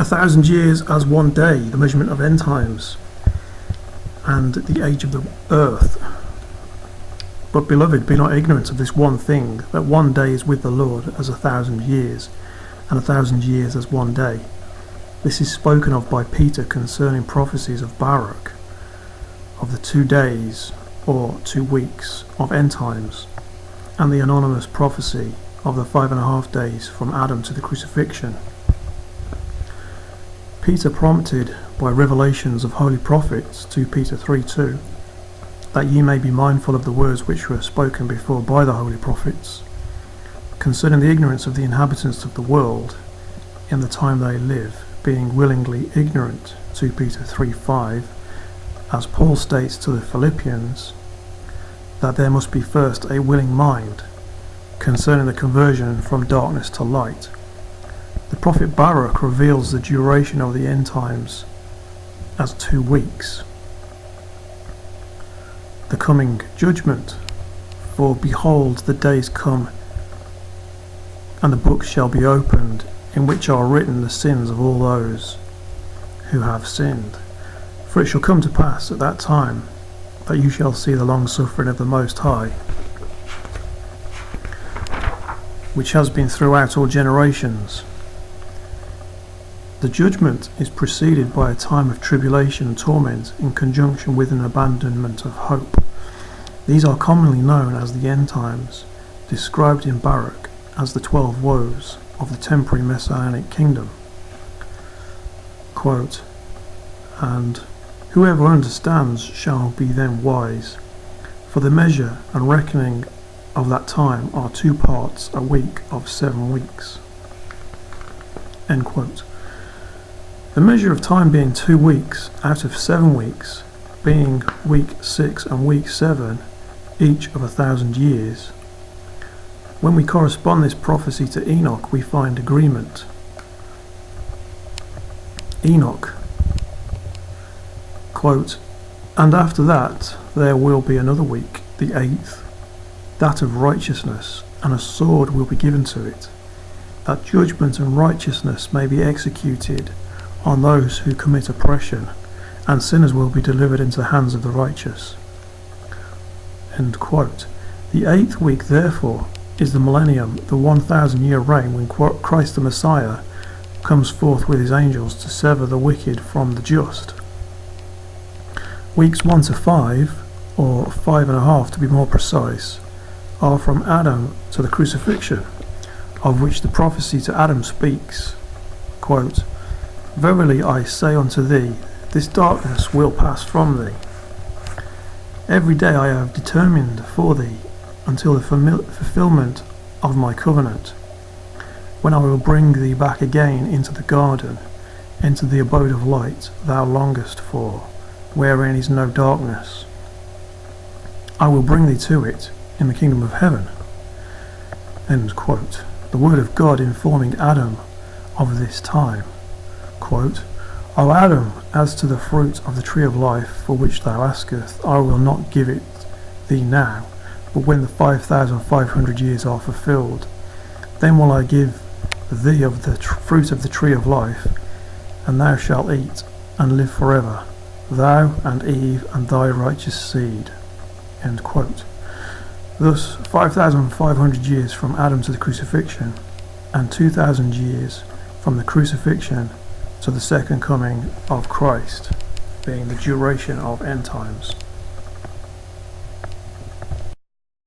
1,000 years as one day, the measurement of end times, and the age of the earth. But beloved, be not ignorant of this one thing, that one day is with the Lord as 1,000 years, and 1,000 years as one day. This is spoken of by Peter concerning prophecies of Baruch, of the 2 days, or 2 weeks, of end times, and the anonymous prophecy of the 5.5 days from Adam to the crucifixion. Peter, prompted by revelations of holy prophets, 2 Peter 3:2, that ye may be mindful of the words which were spoken before by the holy prophets, concerning the ignorance of the inhabitants of the world in the time they live, being willingly ignorant, 2 Peter 3:5, as Paul states to the Philippians, that there must be first a willing mind concerning the conversion from darkness to light. The prophet Baruch reveals the duration of the end times as 2 weeks. The coming judgment, for behold, the days come, and the books shall be opened, in which are written the sins of all those who have sinned. For it shall come to pass at that time that you shall see the long suffering of the Most High, which has been throughout all generations. The judgment is preceded by a time of tribulation and torment in conjunction with an abandonment of hope. These are commonly known as the end times, described in Baruch as the 12 woes of the temporary messianic kingdom. Quote, and whoever understands shall be then wise, for the measure and reckoning of that time are 2 parts a week of 7 weeks. End quote. The measure of time being 2 weeks out of 7 weeks, being week 6 and week 7, each of 1,000 years. When we correspond this prophecy to Enoch, we find agreement. Enoch, quote, and after that there will be another week, the 8th, that of righteousness, and a sword will be given to it, that judgment and righteousness may be executed on those who commit oppression, and sinners will be delivered into the hands of the righteous. End quote. The 8th week, therefore, is the millennium, the 1,000-year reign when Christ the Messiah comes forth with his angels to sever the wicked from the just. Weeks 1 to 5, or 5.5 to be more precise, are from Adam to the crucifixion, of which the prophecy to Adam speaks, quote, verily I say unto thee, this darkness will pass from thee. Every day I have determined for thee until the fulfillment of my covenant, when I will bring thee back again into the garden, into the abode of light thou longest for, wherein is no darkness. I will bring thee to it in the kingdom of heaven. End quote. The word of God informing Adam of this time. Quote, O Adam, as to the fruit of the tree of life for which thou askest, I will not give it thee now, but when the 5,500 years are fulfilled, then will I give thee of the fruit of the tree of life, and thou shalt eat and live forever, thou and Eve and thy righteous seed. End quote. Thus 5,500 years from Adam to the crucifixion, and 2,000 years from the crucifixion to the second coming of Christ, being the duration of end times.